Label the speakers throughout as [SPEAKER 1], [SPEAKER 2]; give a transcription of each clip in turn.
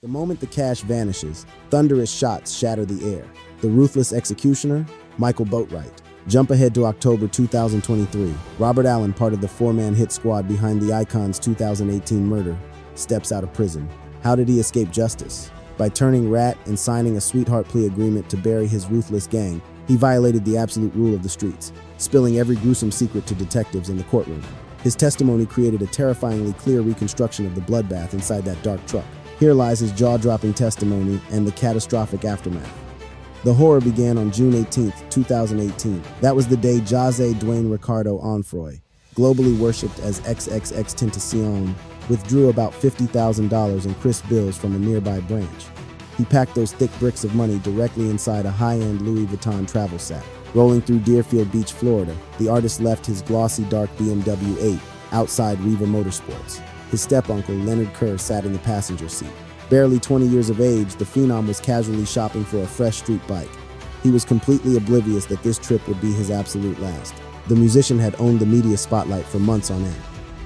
[SPEAKER 1] The moment the cash vanishes, thunderous shots shatter the air. The ruthless executioner, Michael Boatwright. Jump ahead to October 2023. Robert Allen, part of the four-man hit squad behind the Icon's 2018 murder, steps out of prison. How did he escape justice? By turning rat and signing a sweetheart plea agreement to bury his ruthless gang, he violated the absolute rule of the streets, spilling every gruesome secret to detectives in the courtroom. His testimony created a terrifyingly clear reconstruction of the bloodbath inside that dark truck. Here lies his jaw-dropping testimony and the catastrophic aftermath. The horror began on June 18, 2018. That was the day Jose Dwayne Ricardo Onfroy, globally worshipped as XXXTentacion, withdrew about $50,000 in crisp bills from a nearby branch. He packed those thick bricks of money directly inside a high-end Louis Vuitton travel sack. Rolling through Deerfield Beach, Florida, the artist left his glossy dark BMW 8 outside Riva Motorsports. His step-uncle, Leonard Kerr, sat in the passenger seat. Barely 20 years of age, the phenom was casually shopping for a fresh street bike. He was completely oblivious that this trip would be his absolute last. The musician had owned the media spotlight for months on end.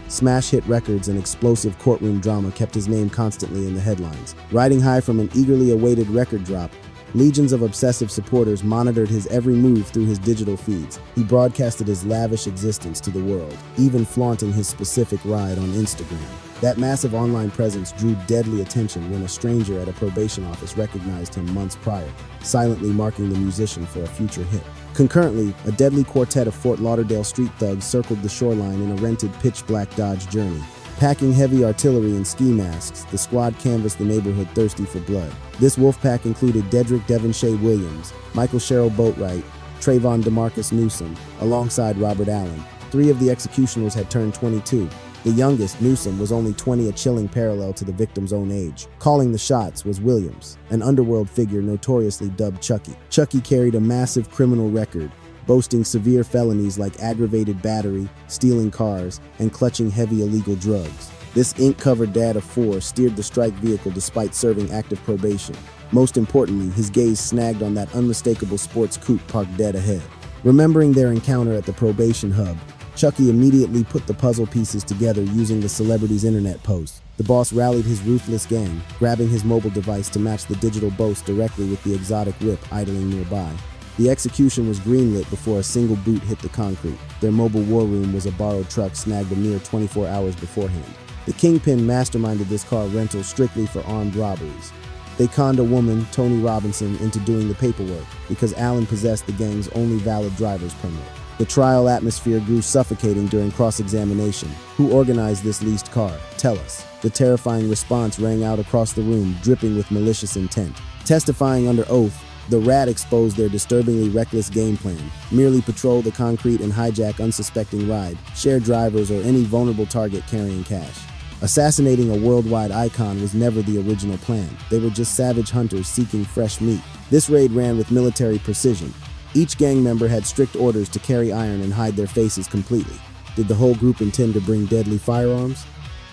[SPEAKER 1] Smash hit records and explosive courtroom drama kept his name constantly in the headlines. Riding high from an eagerly awaited record drop, legions of obsessive supporters monitored his every move through his digital feeds. He broadcasted his lavish existence to the world, even flaunting his specific ride on Instagram. That massive online presence drew deadly attention when a stranger at a probation office recognized him months prior, silently marking the musician for a future hit. Concurrently, a deadly quartet of Fort Lauderdale street thugs circled the shoreline in a rented pitch-black Dodge Journey. Packing heavy artillery and ski masks, the squad canvassed the neighborhood thirsty for blood. This wolf pack included Dedrick Devonshea Williams, Michael Sherrill Boatwright, Trayvon DeMarcus Newsome, alongside Robert Allen. 3 of the executioners had turned 22. The youngest, Newsome, was only 20, a chilling parallel to the victim's own age. Calling the shots was Williams, an underworld figure notoriously dubbed Chucky. Chucky carried a massive criminal record, boasting severe felonies like aggravated battery, stealing cars, and clutching heavy illegal drugs. This ink-covered dad of 4 steered the strike vehicle despite serving active probation. Most importantly, his gaze snagged on that unmistakable sports coupe parked dead ahead. Remembering their encounter at the probation hub, Chucky immediately put the puzzle pieces together using the celebrity's internet post. The boss rallied his ruthless gang, grabbing his mobile device to match the digital boast directly with the exotic whip idling nearby. The execution was greenlit before a single boot hit the concrete. Their mobile war room was a borrowed truck snagged a mere 24 hours beforehand. The kingpin masterminded this car rental strictly for armed robberies. They conned a woman, Tony Robinson, into doing the paperwork because Allen possessed the gang's only valid driver's permit. The trial atmosphere grew suffocating during cross-examination. Who organized this leased car? Tell us. The terrifying response rang out across the room, dripping with malicious intent. Testifying under oath, the rat exposed their disturbingly reckless game plan: merely patrol the concrete and hijack unsuspecting ride, share drivers, or any vulnerable target carrying cash. Assassinating a worldwide icon was never the original plan. They were just savage hunters seeking fresh meat. This raid ran with military precision. Each gang member had strict orders to carry iron and hide their faces completely. Did the whole group intend to bring deadly firearms?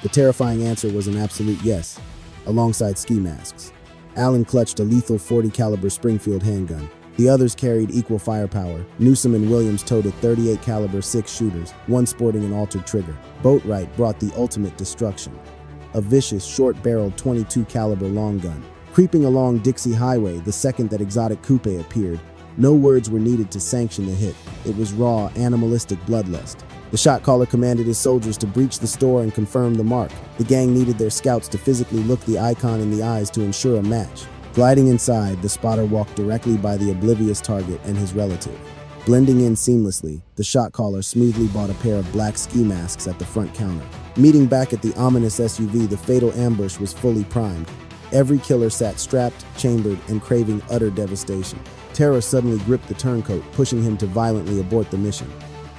[SPEAKER 1] The terrifying answer was an absolute yes, alongside ski masks. Allen clutched a lethal .40 caliber Springfield handgun. The others carried equal firepower. Newsome and Williams toted .38 caliber 6 shooters, one sporting an altered trigger. Boatwright brought the ultimate destruction: a vicious, short-barreled .22 caliber long gun. Creeping along Dixie Highway the second that exotic coupe appeared, no words were needed to sanction the hit. It was raw, animalistic bloodlust. The shot caller commanded his soldiers to breach the store and confirm the mark. The gang needed their scouts to physically look the icon in the eyes to ensure a match. Gliding inside, the spotter walked directly by the oblivious target and his relative. Blending in seamlessly, the shot caller smoothly bought a pair of black ski masks at the front counter. Meeting back at the ominous SUV, the fatal ambush was fully primed. Every killer sat strapped, chambered, and craving utter devastation. Terror suddenly gripped the turncoat, pushing him to violently abort the mission.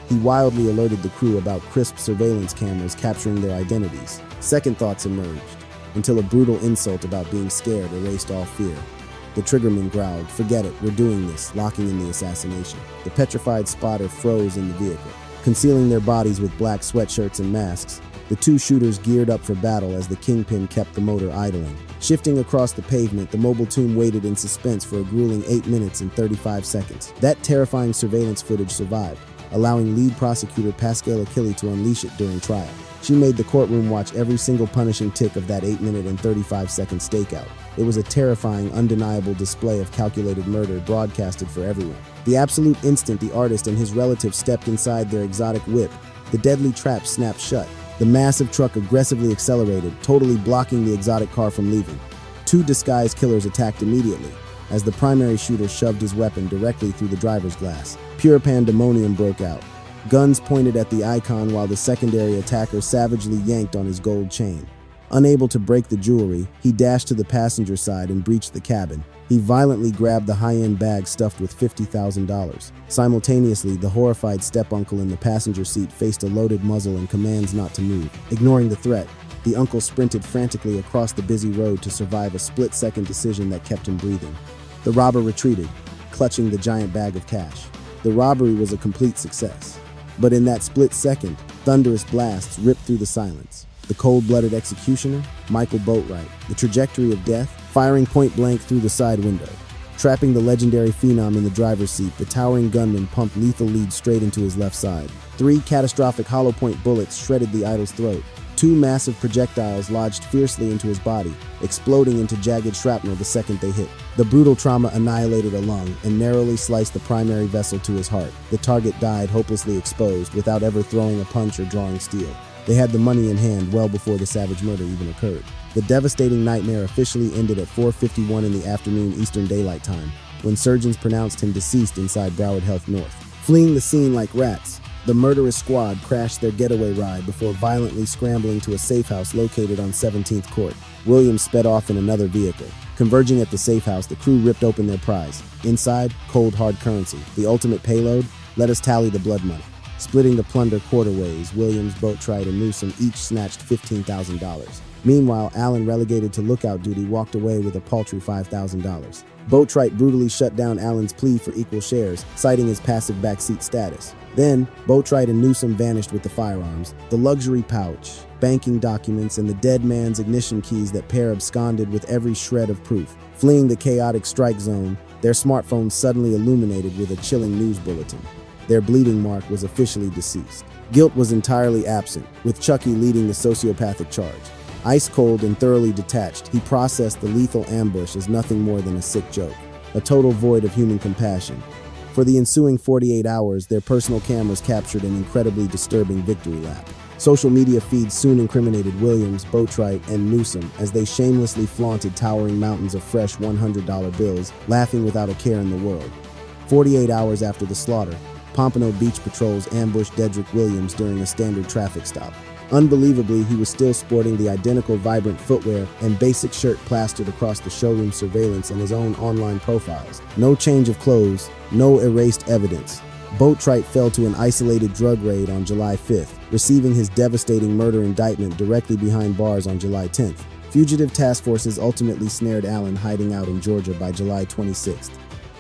[SPEAKER 1] He wildly alerted the crew about crisp surveillance cameras capturing their identities. Second thoughts emerged, until a brutal insult about being scared erased all fear. The triggerman growled, "Forget it, we're doing this," locking in the assassination. The petrified spotter froze in the vehicle. Concealing their bodies with black sweatshirts and masks, the 2 shooters geared up for battle as the kingpin kept the motor idling. Shifting across the pavement, the mobile tomb waited in suspense for a grueling 8 minutes and 35 seconds. That terrifying surveillance footage survived, allowing lead prosecutor Pascal Achille to unleash it during trial. She made the courtroom watch every single punishing tick of that 8-minute and 35-second stakeout. It was a terrifying, undeniable display of calculated murder broadcasted for everyone. The absolute instant the artist and his relatives stepped inside their exotic whip, the deadly trap snapped shut. The massive truck aggressively accelerated, totally blocking the exotic car from leaving. Two disguised killers attacked immediately, as the primary shooter shoved his weapon directly through the driver's glass. Pure pandemonium broke out. Guns pointed at the icon while the secondary attacker savagely yanked on his gold chain. Unable to break the jewelry, he dashed to the passenger side and breached the cabin. He violently grabbed the high-end bag stuffed with $50,000. Simultaneously, the horrified step-uncle in the passenger seat faced a loaded muzzle and commands not to move. Ignoring the threat, the uncle sprinted frantically across the busy road to survive a split-second decision that kept him breathing. The robber retreated, clutching the giant bag of cash. The robbery was a complete success. But in that split second, thunderous blasts ripped through the silence. The cold-blooded executioner, Michael Boatwright, the trajectory of death, firing point-blank through the side window. Trapping the legendary phenom in the driver's seat, the towering gunman pumped lethal leads straight into his left side. 3 catastrophic hollow-point bullets shredded the idol's throat. 2 massive projectiles lodged fiercely into his body, exploding into jagged shrapnel the second they hit. The brutal trauma annihilated a lung and narrowly sliced the primary vessel to his heart. The target died hopelessly exposed without ever throwing a punch or drawing steel. They had the money in hand well before the savage murder even occurred. The devastating nightmare officially ended at 4:51 in the afternoon Eastern Daylight Time, when surgeons pronounced him deceased inside Broward Health North. Fleeing the scene like rats, the murderous squad crashed their getaway ride before violently scrambling to a safe house located on 17th Court. Williams sped off in another vehicle. Converging at the safe house, the crew ripped open their prize. Inside, cold hard currency. The ultimate payload? Let us tally the blood money. Splitting the plunder quarterways, Williams, Boatwright, and Newsome each snatched $15,000. Meanwhile, Allen, relegated to lookout duty, walked away with a paltry $5,000. Boatwright brutally shut down Allen's plea for equal shares, citing his passive backseat status. Then, Boatwright and Newsome vanished with the firearms, the luxury pouch, banking documents, and the dead man's ignition keys that pair absconded with every shred of proof. Fleeing the chaotic strike zone, their smartphones suddenly illuminated with a chilling news bulletin. Their bleeding mark was officially deceased. Guilt was entirely absent, with Chucky leading the sociopathic charge. Ice cold and thoroughly detached, he processed the lethal ambush as nothing more than a sick joke, a total void of human compassion. For the ensuing 48 hours, their personal cameras captured an incredibly disturbing victory lap. Social media feeds soon incriminated Williams, Boatwright, and Newsome as they shamelessly flaunted towering mountains of fresh $100 bills, laughing without a care in the world. 48 hours after the slaughter, Pompano Beach patrols ambushed Dedrick Williams during a standard traffic stop. Unbelievably, he was still sporting the identical vibrant footwear and basic shirt plastered across the showroom surveillance and his own online profiles. No change of clothes, no erased evidence. Boatwright fell to an isolated drug raid on July 5th, receiving his devastating murder indictment directly behind bars on July 10th. Fugitive task forces ultimately snared Allen hiding out in Georgia by July 26th.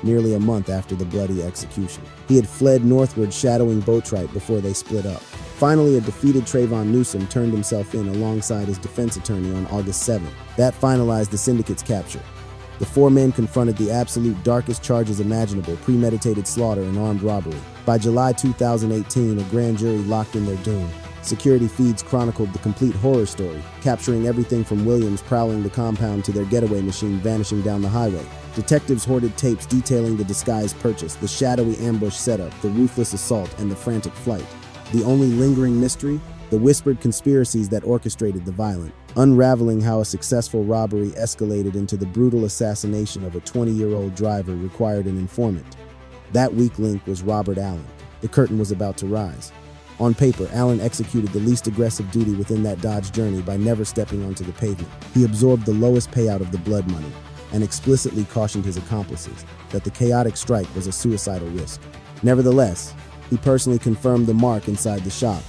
[SPEAKER 1] Nearly a month after the bloody execution. He had fled northward, shadowing Boatwright before they split up. Finally, a defeated Trayvon Newsome turned himself in alongside his defense attorney on August 7th. That finalized the syndicate's capture. The 4 men confronted the absolute darkest charges imaginable: premeditated slaughter and armed robbery. By July 2018, a grand jury locked in their doom. Security feeds chronicled the complete horror story, capturing everything from Williams prowling the compound to their getaway machine vanishing down the highway. Detectives hoarded tapes detailing the disguised purchase, the shadowy ambush setup, the ruthless assault, and the frantic flight. The only lingering mystery? The whispered conspiracies that orchestrated the violence, unraveling how a successful robbery escalated into the brutal assassination of a 20-year-old driver required an informant. That weak link was Robert Allen. The curtain was about to rise. On paper, Allen executed the least aggressive duty within that Dodge journey by never stepping onto the pavement. He absorbed the lowest payout of the blood money and explicitly cautioned his accomplices that the chaotic strike was a suicidal risk. Nevertheless, he personally confirmed the mark inside the shop,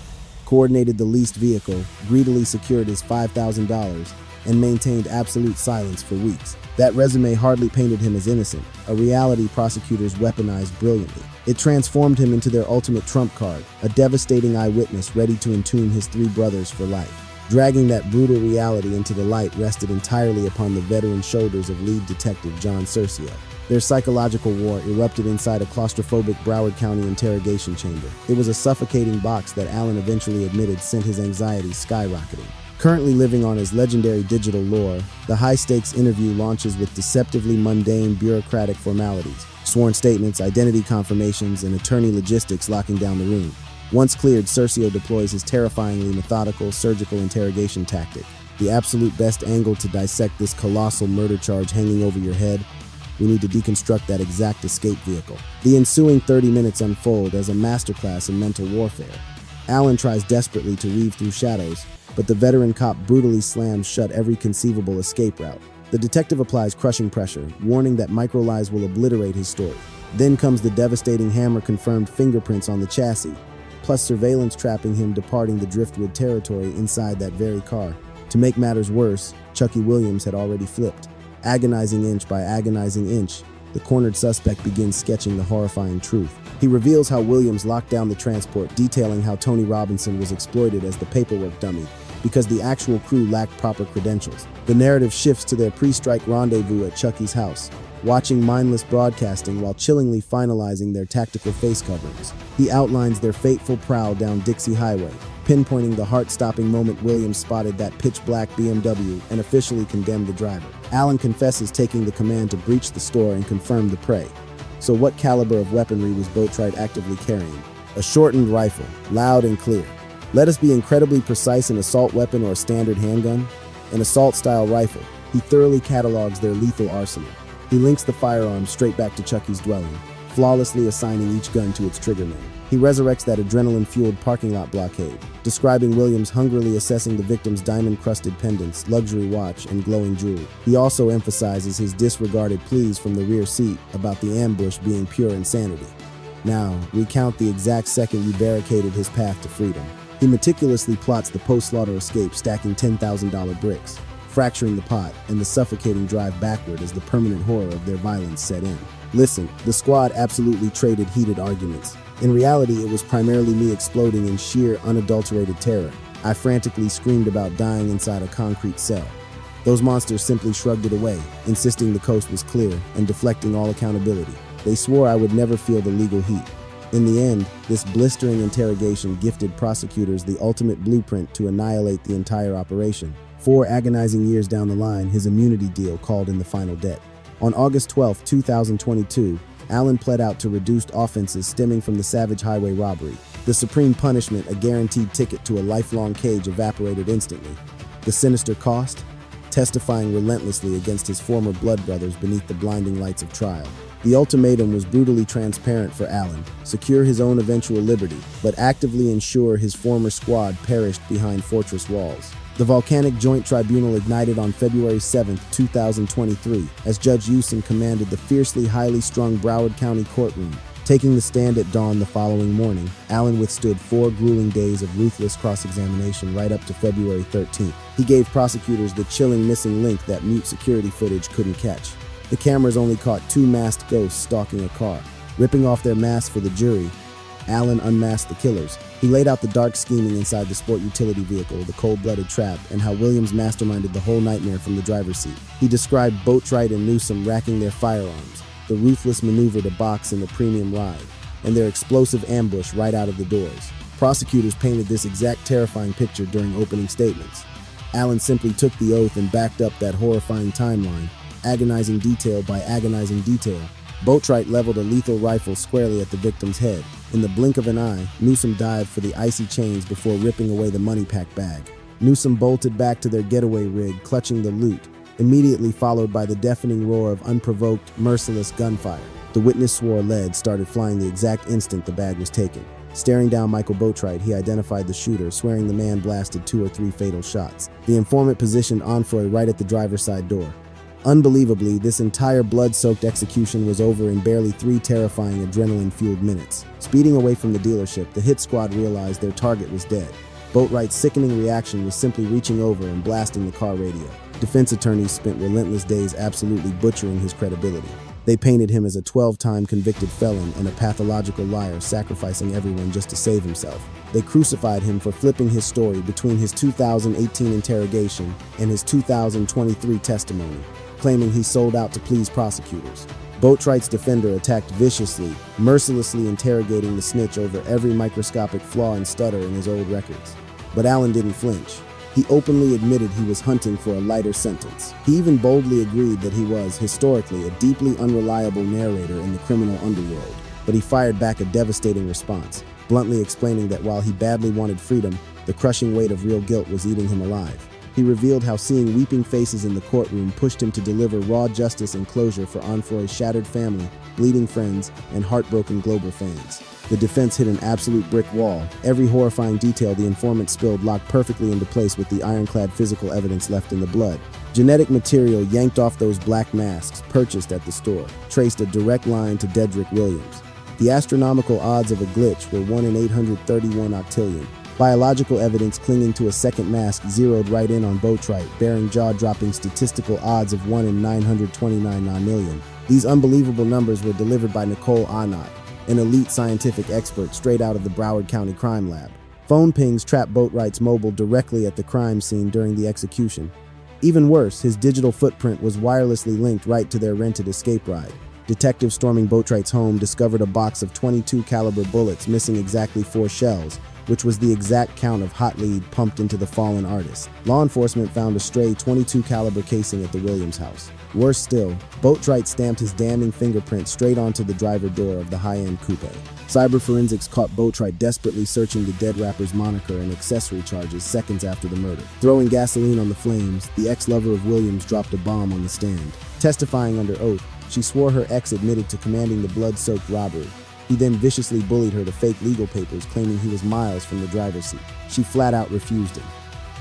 [SPEAKER 1] coordinated the leased vehicle, greedily secured his $5,000, and maintained absolute silence for weeks. That resume hardly painted him as innocent, a reality prosecutors weaponized brilliantly. It transformed him into their ultimate trump card, a devastating eyewitness ready to entomb his 3 brothers for life. Dragging that brutal reality into the light rested entirely upon the veteran shoulders of lead detective John Cercio. Their psychological war erupted inside a claustrophobic Broward County interrogation chamber. It was a suffocating box that Allen eventually admitted sent his anxiety skyrocketing. Currently living on his legendary digital lore, the high-stakes interview launches with deceptively mundane bureaucratic formalities, sworn statements, identity confirmations, and attorney logistics locking down the room. Once cleared, Sergio deploys his terrifyingly methodical surgical interrogation tactic. The absolute best angle to dissect this colossal murder charge hanging over your head. We need to deconstruct that exact escape vehicle. The ensuing 30 minutes unfold as a masterclass in mental warfare. Allen tries desperately to weave through shadows, but the veteran cop brutally slams shut every conceivable escape route. The detective applies crushing pressure, warning that microlies will obliterate his story. Then comes the devastating hammer-confirmed fingerprints on the chassis, plus surveillance trapping him departing the Driftwood territory inside that very car. To make matters worse, Chucky Williams had already flipped. Agonizing inch by agonizing inch, the cornered suspect begins sketching the horrifying truth. He reveals how Williams locked down the transport, detailing how Tony Robinson was exploited as the paperwork dummy because the actual crew lacked proper credentials. The narrative shifts to their pre-strike rendezvous at Chucky's house, watching mindless broadcasting while chillingly finalizing their tactical face coverings. He outlines their fateful prowl down Dixie Highway, pinpointing the heart-stopping moment Williams spotted that pitch-black BMW and officially condemned the driver. Allen confesses taking the command to breach the store and confirm the prey. So what caliber of weaponry was Boatwright actively carrying? A shortened rifle, loud and clear. Let us be incredibly precise: an assault weapon or a standard handgun? An assault-style rifle. He thoroughly catalogs their lethal arsenal. He links the firearms straight back to Chucky's dwelling, flawlessly assigning each gun to its triggerman. He resurrects that adrenaline-fueled parking lot blockade, describing Williams hungrily assessing the victim's diamond-crusted pendants, luxury watch, and glowing jewelry. He also emphasizes his disregarded pleas from the rear seat about the ambush being pure insanity. Now, recount the exact second you barricaded his path to freedom. He meticulously plots the post-slaughter escape, stacking $10,000 bricks, fracturing the pot, and the suffocating drive backward as the permanent horror of their violence set in. Listen, the squad absolutely traded heated arguments. In reality, it was primarily me exploding in sheer, unadulterated terror. I frantically screamed about dying inside a concrete cell. Those monsters simply shrugged it away, insisting the coast was clear and deflecting all accountability. They swore I would never feel the legal heat. In the end, this blistering interrogation gifted prosecutors the ultimate blueprint to annihilate the entire operation. 4 agonizing years down the line, his immunity deal called in the final debt. On August 12, 2022, Allen pled out to reduced offenses stemming from the Savage Highway robbery. The supreme punishment, a guaranteed ticket to a lifelong cage, evaporated instantly. The sinister cost? Testifying relentlessly against his former blood brothers beneath the blinding lights of trial. The ultimatum was brutally transparent for Allen: secure his own eventual liberty, but actively ensure his former squad perished behind fortress walls. The Volcanic Joint Tribunal ignited on February 7, 2023, as Judge Newsome commanded the fiercely highly strung Broward County courtroom. Taking the stand at dawn the following morning, Allen withstood 4 grueling days of ruthless cross-examination right up to February 13th. He gave prosecutors the chilling missing link that mute security footage couldn't catch. The cameras only caught 2 masked ghosts stalking a car. Ripping off their masks for the jury, Allen unmasked the killers. He laid out the dark scheming inside the sport utility vehicle, the cold-blooded trap, and how Williams masterminded the whole nightmare from the driver's seat. He described Boatwright and Newsome racking their firearms, the ruthless maneuver to box in the premium ride, and their explosive ambush right out of the doors. Prosecutors painted this exact terrifying picture during opening statements. Allen simply took the oath and backed up that horrifying timeline, agonizing detail by agonizing detail. Boatwright leveled a lethal rifle squarely at the victim's head. In the blink of an eye, Newsome dived for the icy chains before ripping away the money pack bag. Newsome bolted back to their getaway rig, clutching the loot, immediately followed by the deafening roar of unprovoked, merciless gunfire. The witness swore lead started flying the exact instant the bag was taken. Staring down Michael Boatwright, he identified the shooter, swearing the man blasted 2 or 3 fatal shots. The informant positioned Onfroy right at the driver's side door. Unbelievably, this entire blood-soaked execution was over in barely 3 terrifying adrenaline-fueled minutes. Speeding away from the dealership, the hit squad realized their target was dead. Boatwright's sickening reaction was simply reaching over and blasting the car radio. Defense attorneys spent relentless days absolutely butchering his credibility. They painted him as a 12-time convicted felon and a pathological liar, sacrificing everyone just to save himself. They crucified him for flipping his story between his 2018 interrogation and his 2023 testimony, claiming he sold out to please prosecutors. Boatwright's defender attacked viciously, mercilessly interrogating the snitch over every microscopic flaw and stutter in his old records. But Allen didn't flinch. He openly admitted he was hunting for a lighter sentence. He even boldly agreed that he was, historically, a deeply unreliable narrator in the criminal underworld. But he fired back a devastating response, bluntly explaining that while he badly wanted freedom, the crushing weight of real guilt was eating him alive. He revealed how seeing weeping faces in the courtroom pushed him to deliver raw justice and closure for Onfroy's shattered family, bleeding friends, and heartbroken global fans. The defense hit an absolute brick wall. Every horrifying detail the informant spilled locked perfectly into place with the ironclad physical evidence left in the blood. Genetic material yanked off those black masks purchased at the store traced a direct line to Dedrick Williams. The astronomical odds of a glitch were 1 in 831 octillion. Biological evidence clinging to a second mask zeroed right in on Boatwright, bearing jaw-dropping statistical odds of 1 in 929 nonillion. These unbelievable numbers were delivered by Nicole Arnott, an elite scientific expert straight out of the Broward County Crime Lab. Phone pings trapped Boatwright's mobile directly at the crime scene during the execution. Even worse, his digital footprint was wirelessly linked right to their rented escape ride. Detectives storming Boatwright's home discovered a box of .22 caliber bullets missing exactly 4 shells, which was the exact count of hot lead pumped into the fallen artist. Law enforcement found a stray .22 caliber casing at the Williams house. Worse still, Boatwright stamped his damning fingerprint straight onto the driver door of the high-end coupe. Cyber forensics caught Boatwright desperately searching the dead rapper's moniker and accessory charges seconds after the murder. Throwing gasoline on the flames, the ex-lover of Williams dropped a bomb on the stand. Testifying under oath, she swore her ex admitted to commanding the blood-soaked robbery. He then viciously bullied her to fake legal papers claiming he was miles from the driver's seat. She flat out refused him.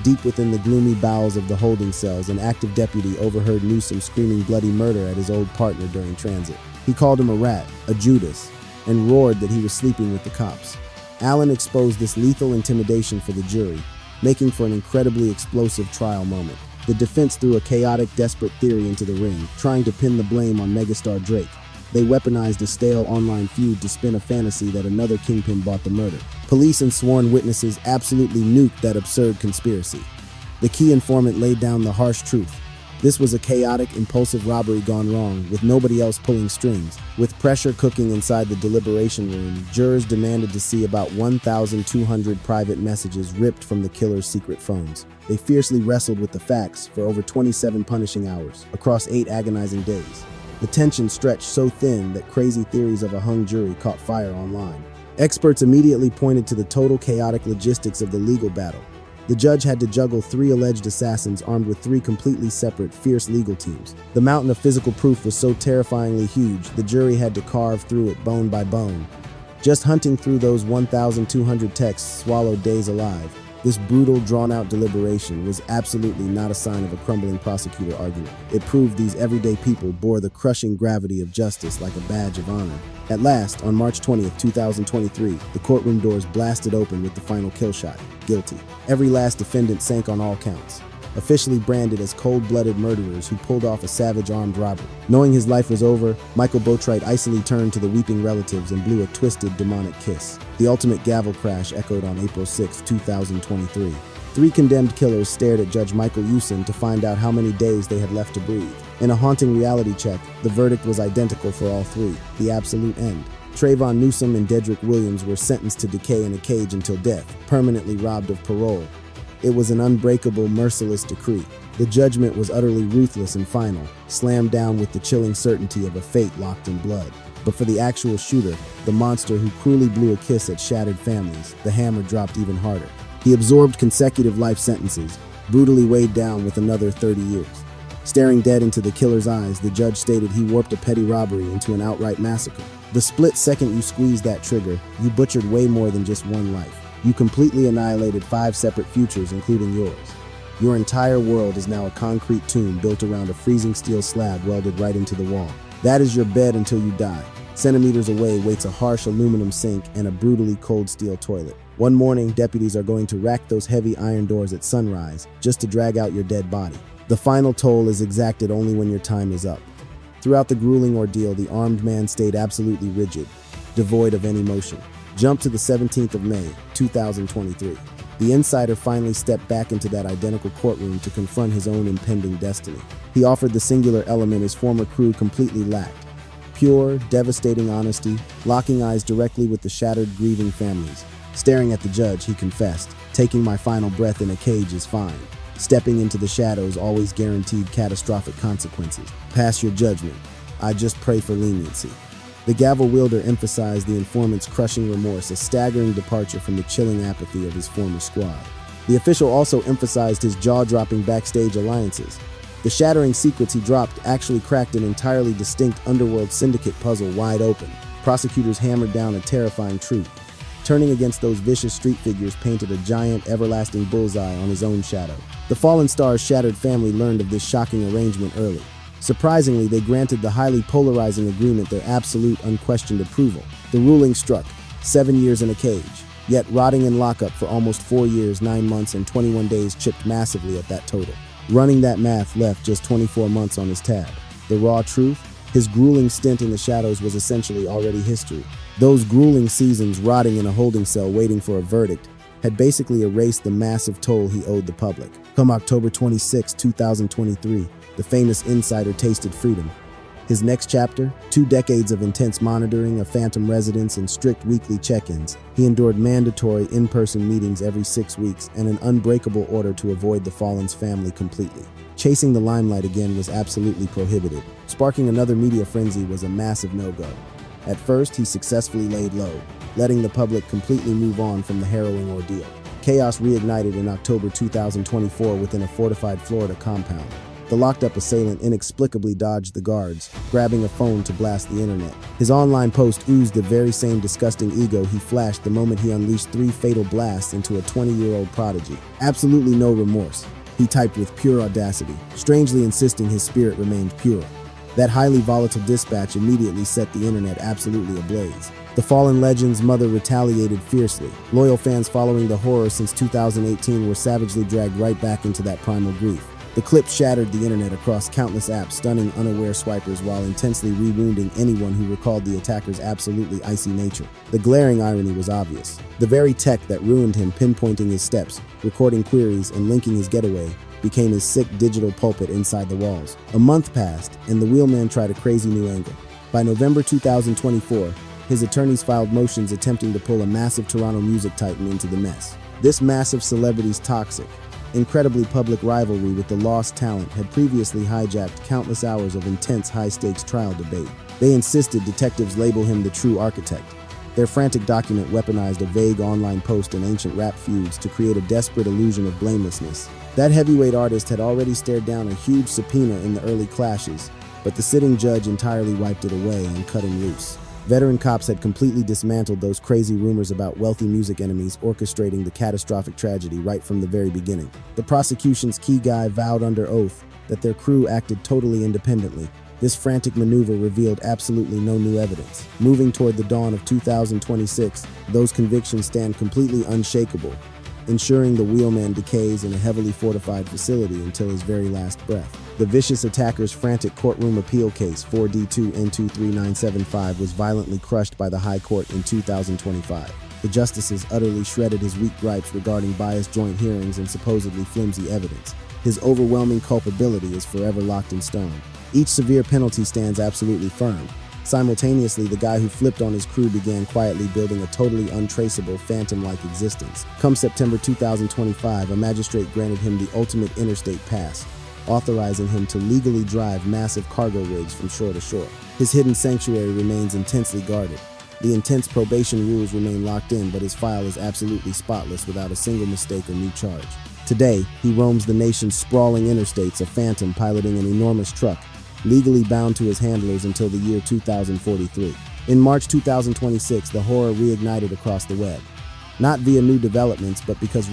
[SPEAKER 1] Deep within the gloomy bowels of the holding cells, an active deputy overheard Newsome screaming bloody murder at his old partner during transit. He called him a rat, a Judas, and roared that he was sleeping with the cops. Allen exposed this lethal intimidation for the jury, making for an incredibly explosive trial moment. The defense threw a chaotic, desperate theory into the ring, trying to pin the blame on megastar Drake. They weaponized a stale online feud to spin a fantasy that another kingpin bought the murder. Police and sworn witnesses absolutely nuked that absurd conspiracy. The key informant laid down the harsh truth. This was a chaotic, impulsive robbery gone wrong, with nobody else pulling strings. With pressure cooking inside the deliberation room, jurors demanded to see about 1,200 private messages ripped from the killer's secret phones. They fiercely wrestled with the facts for over 27 punishing hours, across 8 agonizing days. The tension stretched so thin that crazy theories of a hung jury caught fire online. Experts immediately pointed to the total chaotic logistics of the legal battle. The judge had to juggle 3 alleged assassins armed with 3 completely separate, fierce legal teams. The mountain of physical proof was so terrifyingly huge, the jury had to carve through it bone by bone. Just hunting through those 1,200 texts swallowed days alive. This brutal, drawn-out deliberation was absolutely not a sign of a crumbling prosecutor argument. It proved these everyday people bore the crushing gravity of justice like a badge of honor. At last, on March 20th, 2023, the courtroom doors blasted open with the final kill shot. Guilty. Every last defendant sank on all counts, officially branded as cold-blooded murderers who pulled off a savage armed robbery. Knowing his life was over, Michael Boatwright icily turned to the weeping relatives and blew a twisted, demonic kiss. The ultimate gavel crash echoed on April 6, 2023. 3 condemned killers stared at Judge Michael Newsome to find out how many days they had left to breathe. In a haunting reality check, the verdict was identical for all 3, the absolute end. Trayvon Newsome and Dedrick Williams were sentenced to decay in a cage until death, permanently robbed of parole. It was an unbreakable, merciless decree. The judgment was utterly ruthless and final, slammed down with the chilling certainty of a fate locked in blood. But for the actual shooter, the monster who cruelly blew a kiss at shattered families, the hammer dropped even harder. He absorbed consecutive life sentences, brutally weighed down with another 30 years. Staring dead into the killer's eyes, the judge stated he warped a petty robbery into an outright massacre. The split second you squeezed that trigger, you butchered way more than just one life. You completely annihilated 5 separate futures, including yours. Your entire world is now a concrete tomb built around a freezing steel slab welded right into the wall. That is your bed until you die. Centimeters away waits a harsh aluminum sink and a brutally cold steel toilet. One morning, deputies are going to rack those heavy iron doors at sunrise just to drag out your dead body. The final toll is exacted only when your time is up. Throughout the grueling ordeal, the armed man stayed absolutely rigid, devoid of any motion. Jump to the 17th of May, 2023. The insider finally stepped back into that identical courtroom to confront his own impending destiny. He offered the singular element his former crew completely lacked: pure, devastating honesty, locking eyes directly with the shattered, grieving families. Staring at the judge, he confessed, "Taking my final breath in a cage is fine. Stepping into the shadows always guaranteed catastrophic consequences. Pass your judgment. I just pray for leniency." The gavel wielder emphasized the informant's crushing remorse, a staggering departure from the chilling apathy of his former squad. The official also emphasized his jaw-dropping backstage alliances. The shattering secrets he dropped actually cracked an entirely distinct underworld syndicate puzzle wide open. Prosecutors hammered down a terrifying truth. Turning against those vicious street figures painted a giant, everlasting bullseye on his own shadow. The fallen star's shattered family learned of this shocking arrangement early. Surprisingly, they granted the highly polarizing agreement their absolute, unquestioned approval. The ruling struck, 7 years in a cage, yet rotting in lockup for almost 4 years, 9 months, and 21 days chipped massively at that total. Running that math left just 24 months on his tab. The raw truth? His grueling stint in the shadows was essentially already history. Those grueling seasons rotting in a holding cell waiting for a verdict had basically erased the massive toll he owed the public. Come October 26, 2023, the famous insider tasted freedom. His next chapter, 2 decades of intense monitoring, a phantom residence, and strict weekly check-ins. He endured mandatory in-person meetings every 6 weeks and an unbreakable order to avoid the fallen's family completely. Chasing the limelight again was absolutely prohibited. Sparking another media frenzy was a massive no-go. At first, he successfully laid low, letting the public completely move on from the harrowing ordeal. Chaos reignited in October 2024 within a fortified Florida compound. The locked-up assailant inexplicably dodged the guards, grabbing a phone to blast the internet. His online post oozed the very same disgusting ego he flashed the moment he unleashed 3 fatal blasts into a 20-year-old prodigy. Absolutely no remorse. He typed with pure audacity, strangely insisting his spirit remained pure. That highly volatile dispatch immediately set the internet absolutely ablaze. The fallen legend's mother retaliated fiercely. Loyal fans following the horror since 2018 were savagely dragged right back into that primal grief. The clip shattered the internet across countless apps, stunning unaware swipers while intensely re-wounding anyone who recalled the attacker's absolutely icy nature. The glaring irony was obvious. The very tech that ruined him, pinpointing his steps, recording queries, and linking his getaway, became his sick digital pulpit inside the walls. A month passed, and the wheelman tried a crazy new angle. By November 2024, his attorneys filed motions attempting to pull a massive Toronto music titan into the mess. This massive celebrity's toxic, incredibly public rivalry with the lost talent had previously hijacked countless hours of intense high-stakes trial debate. They insisted detectives label him the true architect. Their frantic document weaponized a vague online post and ancient rap feuds to create a desperate illusion of blamelessness. That heavyweight artist had already stared down a huge subpoena in the early clashes, but the sitting judge entirely wiped it away and cut him loose. Veteran cops had completely dismantled those crazy rumors about wealthy music enemies orchestrating the catastrophic tragedy right from the very beginning. The prosecution's key guy vowed under oath that their crew acted totally independently. This frantic maneuver revealed absolutely no new evidence. Moving toward the dawn of 2026, those convictions stand completely unshakable, ensuring the wheelman decays in a heavily fortified facility until his very last breath. The vicious attacker's frantic courtroom appeal case 4D2N23975 was violently crushed by the High Court in 2025. The justices utterly shredded his weak gripes regarding biased joint hearings and supposedly flimsy evidence. His overwhelming culpability is forever locked in stone. Each severe penalty stands absolutely firm. Simultaneously, the guy who flipped on his crew began quietly building a totally untraceable, phantom-like existence. Come September 2025, a magistrate granted him the ultimate interstate pass, authorizing him to legally drive massive cargo rigs from shore to shore. His hidden sanctuary remains intensely guarded. The intense probation rules remain locked in, but his file is absolutely spotless without a single mistake or new charge. Today, he roams the nation's sprawling interstates, a phantom piloting an enormous truck, legally bound to his handlers until the year 2043. In March 2026, the horror reignited across the web. Not via new developments, but because